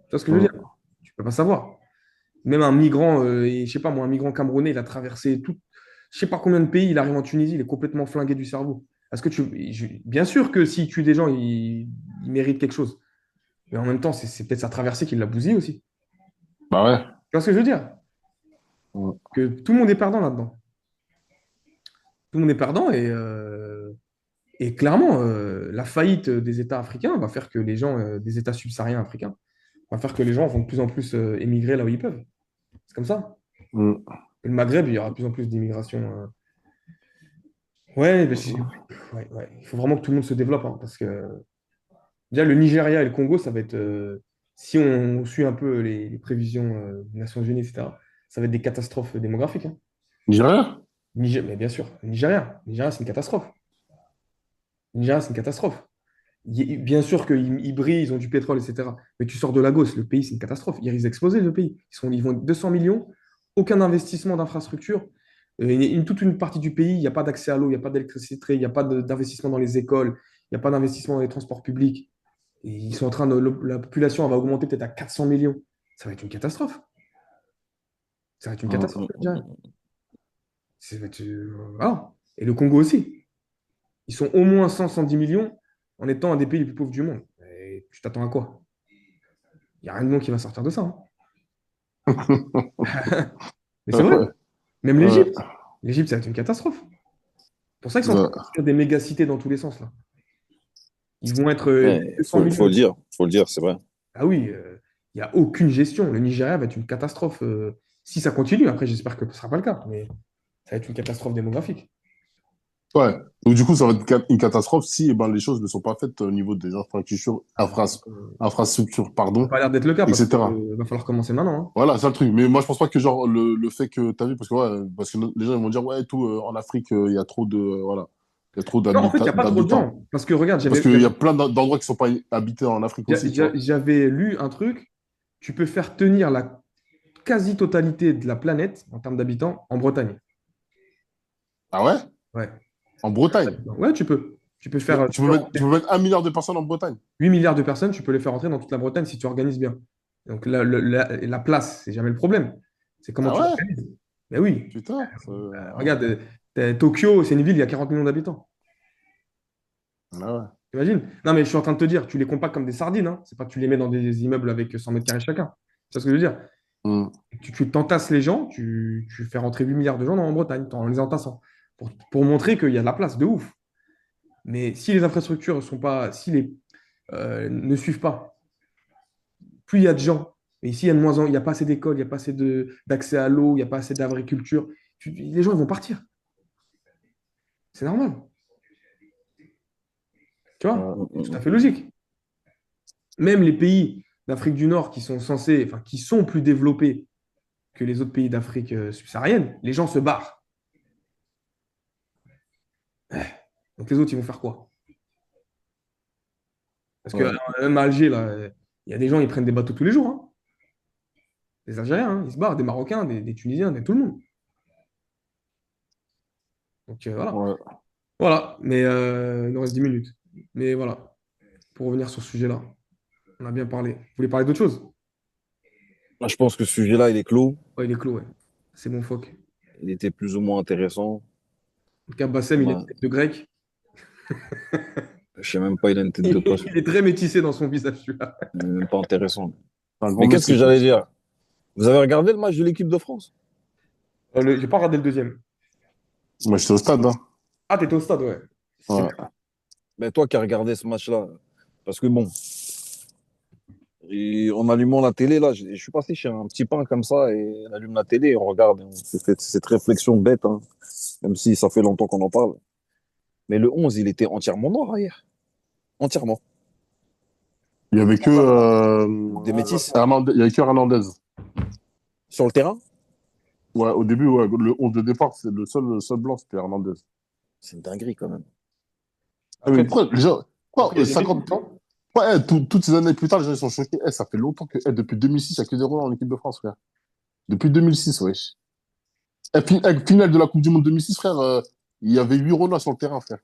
Tu vois ce que je veux dire? Mm. Tu peux pas savoir. Même un migrant, je sais pas moi, un migrant camerounais, il a traversé tout, je sais pas combien de pays, il arrive en Tunisie, il est complètement flingué du cerveau. Est-ce que bien sûr que s'il tue des gens, il mérite quelque chose. Mais en même temps, c'est peut-être sa traversée qui l'a bousillé aussi. Bah ouais. Tu vois ce que je veux dire? Mm. Que tout le monde est perdant là-dedans. Tout le monde est perdant et clairement, la faillite des États africains va faire que les gens, des États subsahariens africains, va faire que les gens vont de plus en plus émigrer là où ils peuvent. C'est comme ça. Mm. Et le Maghreb, il y aura de plus en plus d'immigration. Ouais, ouais, ouais. Il faut vraiment que tout le monde se développe, hein, parce que déjà le Nigeria et le Congo, ça va être, si on suit un peu les prévisions des Nations Unies, etc., ça va être des catastrophes démographiques, hein. Nigeria? Mais bien sûr, le Nigeria, c'est une catastrophe. Le Nigeria, c'est une catastrophe. Bien sûr qu'ils brillent, ils ont du pétrole, etc. Mais tu sors de Lagos, le pays, c'est une catastrophe. Ils risquent d'exploser, le pays. Ils vont 200 millions, aucun investissement d'infrastructure. Toute une partie du pays, il n'y a pas d'accès à l'eau, il n'y a pas d'électricité, il n'y a pas d'investissement dans les écoles, il n'y a pas d'investissement dans les transports publics. Et ils sont en train de. La population elle va augmenter peut-être à 400 millions. Ça va être une catastrophe. Ça va être une Mm, catastrophe, mm, je dirais. mm. Ça va être, voilà. Et le Congo aussi. Ils sont au moins 110 millions en étant un des pays les plus pauvres du monde. Et tu t'attends à quoi? Il n'y a rien de bon qui va sortir de ça, hein. Mais c'est vrai. Ouais. Même Ouais. l'Égypte. L'Égypte, ça va être une catastrophe. C'est pour ça qu'ils sont en train de Ouais. construire des mégacités dans tous les sens, là. Ils vont être Ouais, 200 faut millions. le dire, c'est vrai. Ah oui, il n'y a aucune gestion. Le Nigeria va être une catastrophe si ça continue. Après, j'espère que ce ne sera pas le cas, mais ça va être une catastrophe démographique. Ouais. Donc, du coup, ça va être une catastrophe si eh ben, les choses ne sont pas faites au niveau des infrastructures, infrastructures, Ça n'a pardon, pas l'air d'être le cas parce qu'il etc. va falloir commencer maintenant, hein. Voilà, c'est le truc. Mais moi, je pense pas que genre le fait que tu as vu, parce que les gens ils vont dire, ouais, tout, en Afrique, il y a trop de, voilà, il y a trop Non, en fait, il n'y a pas trop de d'habitants. gens. Parce que regarde, Parce qu'il y a plein d'endroits qui sont pas habités en Afrique aussi, tu vois. j'avais lu un truc. Tu peux faire tenir la quasi-totalité de la planète en termes d'habitants en Bretagne. Ah ouais? Ouais. En Bretagne. Ouais, tu peux. Tu peux faire Tu peux mettre 1 milliard de personnes en Bretagne. 8 milliards de personnes, tu peux les faire entrer dans toute la Bretagne si tu organises bien. Donc la place, c'est jamais le problème. C'est comment Ah tu ouais? l'organises. Mais oui, Putain. regarde, Tokyo, c'est une ville, il y a 40 millions d'habitants. Ah ouais. T'imagines? Non, mais je suis en train de te dire, tu les compactes comme des sardines. Hein. C'est pas que tu les mets dans des immeubles avec 100 mètres carrés chacun. C'est ce que je veux dire. Hmm. Tu t'entasses les gens, tu fais rentrer 8 milliards de gens en Bretagne en les entassant. Pour montrer qu'il y a de la place, de ouf. Mais si les infrastructures sont pas, si les, ne suivent pas, plus il y a de gens, et ici, il y a de moins en, il n'y a pas assez d'écoles, il n'y a pas assez d'accès à l'eau, il n'y a pas assez d'agriculture, les gens ils vont partir. C'est normal. Tu vois? C'est tout à fait logique. Même les pays d'Afrique du Nord qui sont censés, enfin, qui sont plus développés que les autres pays d'Afrique subsaharienne, les gens se barrent. Donc les autres, ils vont faire quoi? Parce que Ouais. même à Alger, là, il y a des gens, ils prennent des bateaux tous les jours. Hein. Des Algériens, hein, ils se barrent, des Marocains, des Tunisiens, tout le monde. Donc voilà. Ouais. Voilà, mais il nous reste 10 minutes. Mais voilà, pour revenir sur ce sujet-là, on a bien parlé. Vous voulez parler d'autre chose? Moi, je pense que ce sujet-là, il est clos. Ouais, il est clos, ouais. C'est bon, Foc. Il était plus ou moins intéressant. En tout cas, Bassem, On il est a- de grec. Je sais même pas, il a une tête de poche. Il est très métissé dans son visage, celui-là. Il est même pas intéressant. C'est un grand Mais qu'est-ce que métier. j'allais dire? Vous avez regardé le match de l'équipe de France? J'ai pas regardé le deuxième. Moi, j'étais au stade, hein. Ah, t'étais au stade, ouais. C'est Ouais. bien. Mais toi qui as regardé ce match-là, parce que bon, en allumant la télé, là, je suis passé chez un petit pain comme ça, et on allume la télé et on regarde, et on s'est fait cette réflexion bête, hein, même si ça fait longtemps qu'on en parle. Mais le 11, il était entièrement noir hier. Entièrement. Il y avait que, Des métis Il y avait que Hernandez. sur le terrain. Ouais, au début, ouais, le 11 de départ, c'est le seul blanc, c'était Hernandez. C'est une dinguerie quand même. Ah, mais Après, pourquoi, les gens, pourquoi, après, il y a des 50, métis, non? ouais, toutes ces années plus tard, les gens ils sont choqués. Ça fait longtemps que, depuis 2006, il n'y a que des Roland en équipe de France, frère. Depuis 2006, wesh. Finale de la Coupe du Monde 2006, frère, il y avait 8 Renois sur le terrain, frère.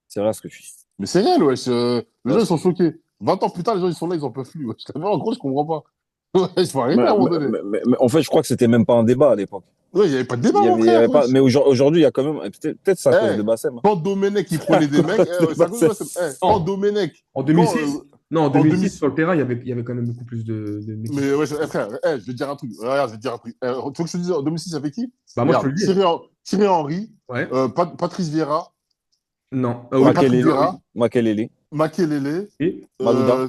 C'est vrai ce que tu dis. Mais c'est réel, wesh. Les gens, Ouais, ils sont choqués. 20 ans plus tard, les gens, ils sont là, ils en peuvent plus, wesh. En gros, je comprends pas. Ouais, je peux arrêter à un moment donné. mais en fait, je crois que c'était même pas un débat à l'époque. Ouais, il n'y avait pas de débat, mon Il y frère, avait pas, wesh. mais aujourd'hui, il y a quand même, peut-être c'est à cause Eh, de Bassem. Hein. quand Domenech, il C'est à prenait des mecs, cause de c'est à cause de Bassem. quand Non, Domenech, en quand, 2006. Non, en en 2006, 2000, sur le terrain, il y avait quand même beaucoup plus de métis. mais ouais, frère, je vais te dire un truc. Regarde, je vais te dire un truc. Tu veux que je te dise en 2006, il y avait qui? Bah, moi, je te Regarde, le dis. Thierry Henry, Ouais. Patrice Vieira, Non. Oui, Patrick Makelele, Vieira, Makelele, Makelele, et, Malouda,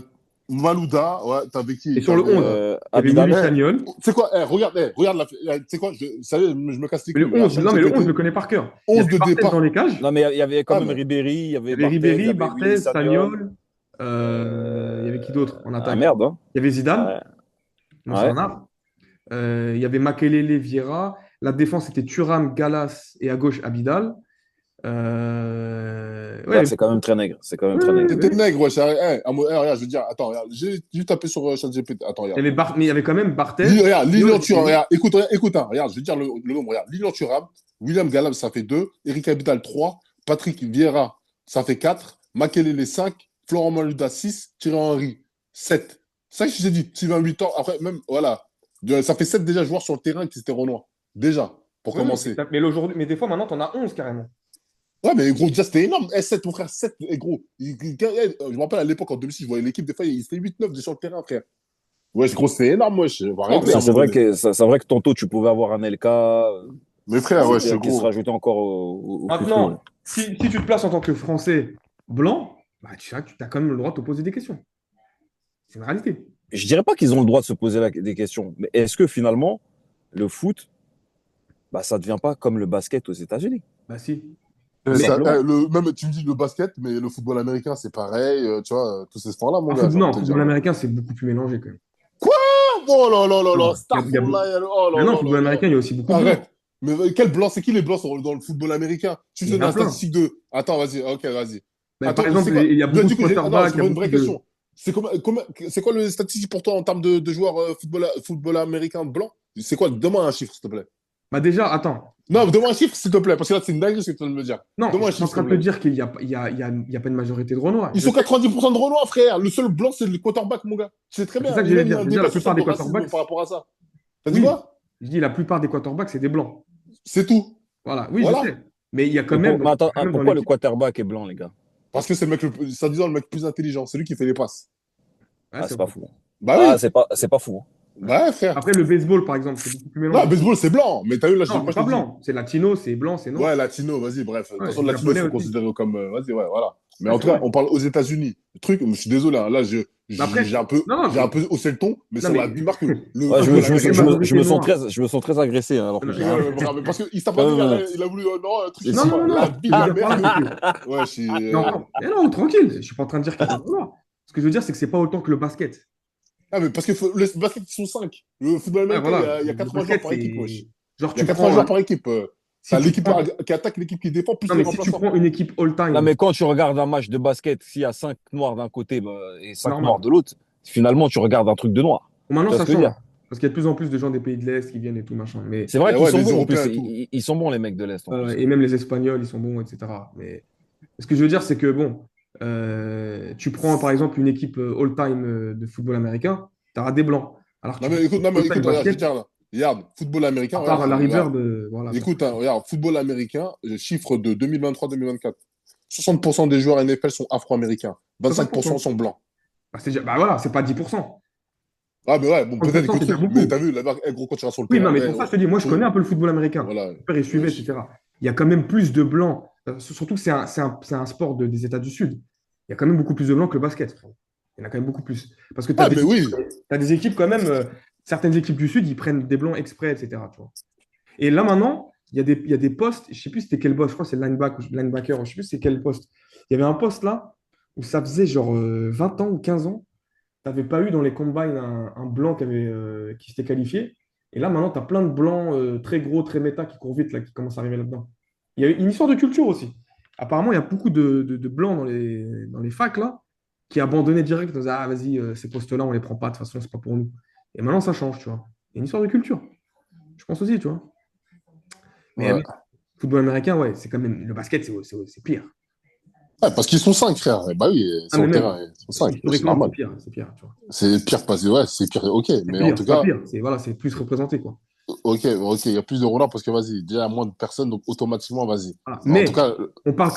Malouda, ouais, t'avais et qui? sur le T'avais, 11, il y avait Abidal. Willy tu Sagnol. sais quoi? Regarde tu sais quoi? Ça y est, je me casse les Mais couilles. le 11, non, mais le 11, je ChatGPT, le connais par cœur. Il y 11 avait de Barthez dans départ. les cages. Non, mais il y avait quand Ah, même mais, Ribéry, il y Il y avait avait Barthez, il y Ribéry, avait Willy Barthez, Sagnol. Sagnol. Il y avait qui d'autre en Ah attaque? merde, hein. Il y avait Zidane, Ouais. Ouais. Monsana. Il y avait Makelele, Vieira. La défense, c'était Thuram, Gallas et à gauche, Abidal. Ouais, Ouais, c'est quand même très nègre. C'est quand même oui, très nègre. oui, t'étais oui. nègre, ouais. Regarde, je veux dire, attends, regarde, j'ai juste tapé sur ChatGPT. Attends, Il y regarde. avait mais il y avait quand même Barthez. Regarde, Sagnol Lilian et Thuram, Ribéry. regarde, écoute, hein, regarde, je vais dire le nombre, regarde. Lilian Thuram, William Gallam, ça fait 2, Eric Abidal, 3, Patrick Vieira, ça fait 4, Makelele, 5, Florent Malouda, 6, Thierry Henry, 7. Ça, je t'ai dit, Sylvain 8 ans, après, même, voilà. Ça fait 7 déjà joueurs sur le terrain qui étaient Renois. Déjà, pour Oui, commencer. mais des fois, maintenant, tu en as 11 carrément. Ouais, mais gros, déjà, c'était énorme. 7, mon frère, 7, gros. Je me rappelle à l'époque, en 2006, je voyais l'équipe, des fois, il était 8-9 sur le terrain, frère. Ouais, gros, c'était énorme, moi. Je vais Non, arrêter mais à un C'est moment vrai donné. c'est vrai que tantôt, tu pouvais avoir un LK Mais frère, ouais, qui se gros. rajoutait encore au couscous. Ouais. maintenant, si tu te places en tant que Français blanc, bah, tu sais que tu as quand même le droit de te poser des questions. C'est une réalité. Je dirais pas qu'ils ont le droit de se poser des questions, mais est-ce que finalement, le foot, bah, ça devient pas comme le basket aux États-Unis, Bah si. tout simplement. Même, tu me dis le basket, mais le football américain, c'est pareil. Tu vois, tous ces sports-là, mon gars, j'ai envie Non, de te dire. football américain, c'est beaucoup plus mélangé quand même. Quoi? Oh là là là là, Non, Starfall, oh mais là non, là football là là. américain, il y a aussi beaucoup de blancs. Arrête. Mais quel blanc, c'est qui les blancs dans le football américain? Tu me Il y donnes en a la plein. statistique de. Attends, vas-y, ok, vas-y. Mais par Attends, exemple, c'est quoi? il y a beaucoup de Non, quarterbacks, c'est il y a une vraie beaucoup de. question. C'est quoi le statistique pour toi en termes de joueurs football américain blanc? C'est quoi? Donne-moi un chiffre, s'il te plaît. Bah déjà, attends, Non, donne-moi un chiffre, s'il te plaît, parce que là, c'est une dinguerie ce que tu viens de me dire. Non, Donne-moi je un suis en chiffre, train s'il de te te plaît. dire qu'il y a pas une majorité de Renois. Ils sont 90% de Renois, frère. Le seul blanc, c'est le quarterback, mon gars. Tu sais très C'est bien. ça que Et j'allais même, il y dire. a Je un veux dire, débat la sur plupart ça de des racisme quarterbacks, par rapport à ça. T'as dit oui. quoi? Je dis la plupart des quarterbacks, c'est des blancs. C'est tout. Voilà, oui, je Voilà. sais. Mais il y a quand même, Mais attends, quand même dans pourquoi le l'équipe. quarterback est blanc, les gars? Parce que c'est le mec, ça disant le mec plus intelligent. C'est lui qui fait les passes. Ouais, Ah, c'est c'est pas vrai. fou. Bah Ah, oui. c'est pas fou. Ouais. Bah ouais, frère. Après, le baseball, par exemple, c'est beaucoup plus Non, mélangé. baseball, c'est blanc. Mais t'as vu, là, Non, moi, c'est je te pas dis. blanc. C'est latino, c'est blanc, c'est Ouais, noir. latino, vas-y, bref. De toute Ouais, façon, les latino, japonais sont aussi. considérés comme. Vas-y, ouais, voilà. Mais Ouais, en c'est tout cas, vrai. on parle aux États-Unis. Le truc, je suis désolé, hein, là, Mais après, non, non, j'ai un peu haussé le ton, mais non, sur la. mais Tu marques le Ouais, quand je football dis qu'il y a une américain. majorité noire. je me sens très agressé, hein, alors que Non, j'ai rien Rigole, fait. mais parce qu'il s'est pas dit, Euh, il a voulu. Non, un truc qui c'est- non, va non, pas. non, La non. vie, Je veux ma dire par mère. là, c'est que. Ouais, je suis. Mais encore, mais non, tranquille. Je suis pas en train de dire qu'il y a des noirs. Ce que je veux dire, c'est que c'est pas autant que le basket. Ah, mais parce que le basket, ils sont 5. Le football Ouais, américain, voilà. il y a Le 80 joueurs basket, par équipe, c'est. wesh. Genre, Il y a 80 joueurs par équipe. si T'as tu l'équipe prends. qui attaque, l'équipe qui défend, plus Non, les mais si tu remplaçants. prends une équipe Non, all-time, mais quand tu regardes un match de basket, s'il y a 5 noirs d'un côté bah, et c'est 5 noirs normal. de l'autre, finalement, tu regardes un truc de noir. Bon, maintenant, Tu vois ça ce que je veux change. dire? Parce qu'il y a de plus en plus de gens des pays de l'Est qui viennent et tout, machin. Mais, C'est vrai Et qu'ils ouais, sont les bons en plus. Européens et tout. Ils sont bons, les mecs de l'Est, en plus. et même les Espagnols, ils sont bons, etc. Mais ce que je veux dire, c'est que, bon, tu prends par exemple une équipe all-time de football américain, tu auras des blancs. Alors que tu prends Non, mais all-time écoute, regarde, je vais te basket, dire là. Regarde, football américain, à part regarde, Larry regarde. Bird, voilà. Écoute, hein, regarde, football américain, chiffre de 2023-2024. 60% des joueurs NFL sont afro-américains. 25% 60%. sont blancs. Bah voilà, c'est pas 10%. Ah, mais ouais, bon, peut-être 30%, que c'est déjà trop. Mais beaucoup. t'as vu, là-bas, gros, quand tu vas sur le Oui, non, terrain, mais pour ça, je te dis, moi, je connais un peu le football américain. voilà. Mon père, il suivait, Wesh. etc. Il y a quand même plus de blancs. Surtout que c'est un sport des États du Sud. Il y a quand même beaucoup plus de blancs que le basket. Il y en a quand même beaucoup plus. Parce que tu as Ah, des, mais oui. t'as des équipes quand même, certaines équipes du Sud, ils prennent des blancs exprès, etc. Tu vois. Et là, maintenant, il y a des postes, je ne sais plus c'était quel poste, je crois que c'est linebacker, je ne sais plus c'est quel poste. Il y avait un poste là où ça faisait genre 20 ans ou 15 ans, tu n'avais pas eu dans les combines un blanc qui s'était qualifié. Et là, maintenant, tu as plein de blancs très gros, très méta qui courent vite, là, qui commencent à arriver là-dedans. Il y a une histoire de culture aussi. Apparemment, il y a beaucoup de blancs dans les facs là, qui abandonnaient direct. Ils disaient, ah, vas-y, ces postes-là, on les prend pas, de toute façon, c'est pas pour nous. Et maintenant, ça change, tu vois. Il y a une histoire de culture. Je pense aussi, tu vois. Mais Ouais. football américain, ouais, c'est quand même. Le basket, c'est pire. Ouais, parce qu'ils sont 5, frère. Bah oui, Ah, sur mais le même, terrain, ils sont 5. C'est historiquement, c'est normal. pire. C'est pire, tu vois. C'est pire parce que, ouais, c'est pire. Ok, C'est mais en pire, tout c'est pas cas, pire. Voilà, c'est plus représenté, quoi. ok, il y a plus de roulants parce que, vas-y, déjà, il y a moins de personnes, donc automatiquement, vas-y. Voilà. En tout Mais cas, on parle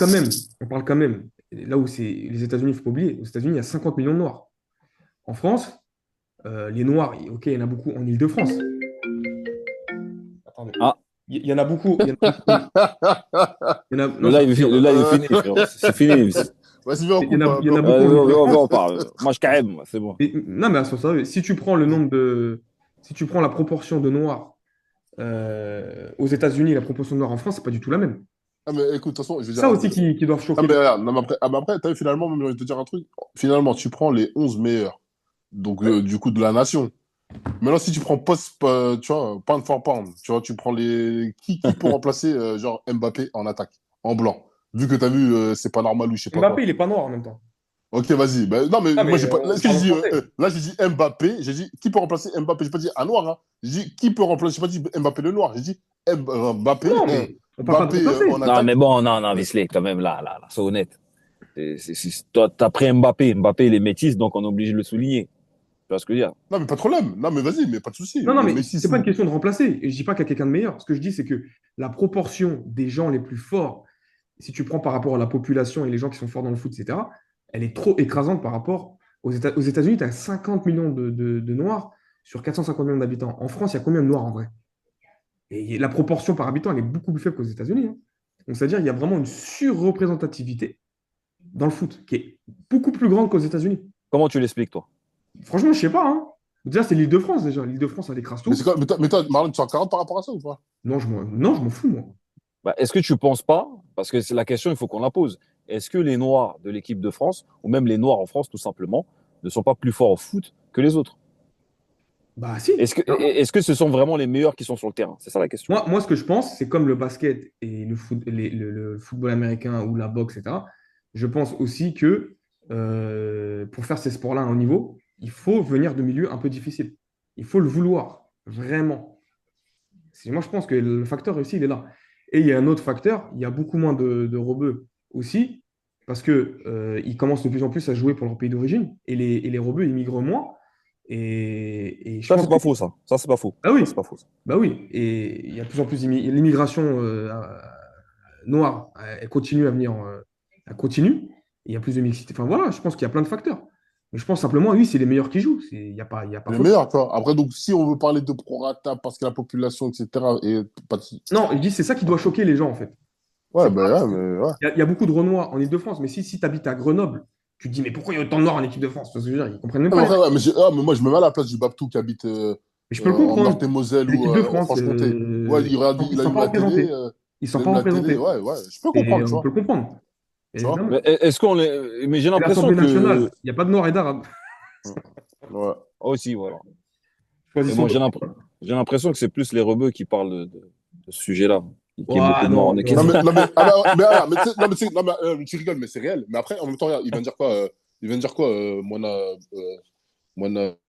quand même, là où c'est les États-Unis, il ne faut pas oublier, aux États-Unis, il y a 50 millions de Noirs. En France, les Noirs, ok, il y en a beaucoup en Île-de-France. Attendez. Ah, Il y en a beaucoup. Non, le ça live, veut dire, le live est fini, frérot. C'est fini. vas-y, viens, on il y en coupe. a, il y en Viens, a on coupe. beaucoup en On Île-de-France. en parle. Moi, je carême, moi, c'est bon. Non, mais si tu prends le nombre si tu prends la proportion de Noirs aux États-Unis et la proportion de Noirs en France, c'est pas du tout la même. Ah, mais écoute, de toute façon, je vais C'est dire ça un aussi truc. qui doivent Ah, choquer mais les. regarde, non, mais après t'as vu, finalement, même, j'ai envie de te dire un truc. Finalement, tu prends les 11 meilleurs, donc Ouais. du coup, de la nation. Maintenant, si tu prends tu vois, pound for pound, tu vois, tu prends les. Qui peut remplacer, genre, Mbappé en attaque, en blanc? Vu que t'as vu, c'est pas normal ou je sais pas Mbappé, quoi. il est pas noir en même temps. Ok, vas-y. Non, mais Ah, moi, mais j'ai pas. Là, on ce que parle j'ai en dit, français. là, j'ai dit Mbappé. J'ai dit qui peut remplacer Mbappé. J'ai pas dit un noir. Hein. J'ai dit qui peut remplacer. J'ai pas dit Mbappé le noir. J'ai dit Mbappé, Non, mais on parle pas de Mbappé remplacer. en Non, attaque. mais bon, non, non, Wesley, quand même, là, sois honnête. Toi, t'as pris Mbappé. Mbappé, il est métis, donc on est obligé de le souligner. Tu vois ce que je veux dire? Non, mais pas de problème. Non, mais vas-y, mais pas de souci. Non, non, Le mais Messi, c'est pas une question de remplacer. Et je dis pas qu'il y a quelqu'un de meilleur. Ce que je dis, c'est que la proportion des gens les plus forts, si tu prends par rapport à la population et les gens qui sont forts dans le foot, etc., elle est trop écrasante par rapport aux États-Unis. Tu as 50 millions de Noirs sur 450 millions d'habitants. En France, il y a combien de Noirs en vrai? Et la proportion par habitant, elle est beaucoup plus faible qu'aux États-Unis, hein. Donc, c'est-à-dire qu'il y a vraiment une surreprésentativité dans le foot qui est beaucoup plus grande qu'aux États-Unis. Comment tu l'expliques, toi? Franchement, je sais pas, hein. Déjà, c'est l'Île-de-France, déjà. L'Île-de-France, elle écrase mais c'est tout. quoi, mais toi, Marlon, tu es en 40 par rapport à ça ou pas? Non, je m'en fous, moi. Bah, est-ce que tu penses pas, parce que c'est la question, il faut qu'on la pose, est-ce que les Noirs de l'équipe de France, ou même les Noirs en France tout simplement, ne sont pas plus forts au foot que les autres? Bah, si. Est-ce que ce sont vraiment les meilleurs qui sont sur le terrain? C'est ça la question. Moi, ce que je pense, c'est comme le basket et le football américain ou la boxe, etc. Je pense aussi que pour faire ces sports-là à un haut niveau, il faut venir de milieux un peu difficiles. Il faut le vouloir, vraiment. Moi, je pense que le facteur aussi, il est là. Et il y a un autre facteur, il y a beaucoup moins de rebeux aussi, parce que ils commencent de plus en plus à jouer pour leur pays d'origine, et les rebeux, ils migrent moins. Et je Ça, pense c'est que... pas faux, ça. Ça, c'est pas faux. Ah Ça, oui, c'est pas faux, ça. bah oui. Et il y a de plus en plus l'immigration noire, elle continue à venir, elle continue. Il y a plus de mixité. Enfin voilà, je pense qu'il y a plein de facteurs. Mais je pense simplement, oui, c'est les meilleurs qui jouent. Il y a pas Les faute. meilleurs, tu vois. Après, donc, si on veut parler de prorata parce que la population, etc., et pas de- Non, je dis c'est ça qui doit choquer les gens en fait. Ouais, C'est ben, pas- ouais, mais ouais. il y a beaucoup de Renois en Ile-de-France, mais si tu habites à Grenoble, tu te dis, mais pourquoi il y a autant de Noirs en équipe de France? Parce que je veux dire, ils comprennent même Ah, mais pas les après, mecs. ouais, mais moi, je me mets à la place du Babtou qui habite Mais je peux le en comprendre. Meurthe-et-Moselle ou L'équipe de en France, Franche-Comté. Ouais, ils il ne sont allume pas la télé, représentés. Ils ne il sont pas allume la télé, représentés. ouais, ouais, je peux Et comprendre, tu on vois. peut le comprendre, Tu vois? évidemment. Mais est-ce qu'on est... Mais j'ai C'est l'impression l'Assemblée que... nationale. Il n'y a pas de Noirs et d'Arabes. Ouais. Aussi, voilà. Mais Choisissons bon, de... j'ai l'impression que c'est plus les rebeux qui parlent de ce sujet-là. Qu'il y ait beaucoup Ouah, de morts non, en équipe. Non, non. mais, non, mais, ah, mais, ah, mais, tu sais- non, mais, tu sais- non, mais tu rigoles, mais c'est réel. Mais après, en même temps, regarde, il vient de dire quoi, Moana,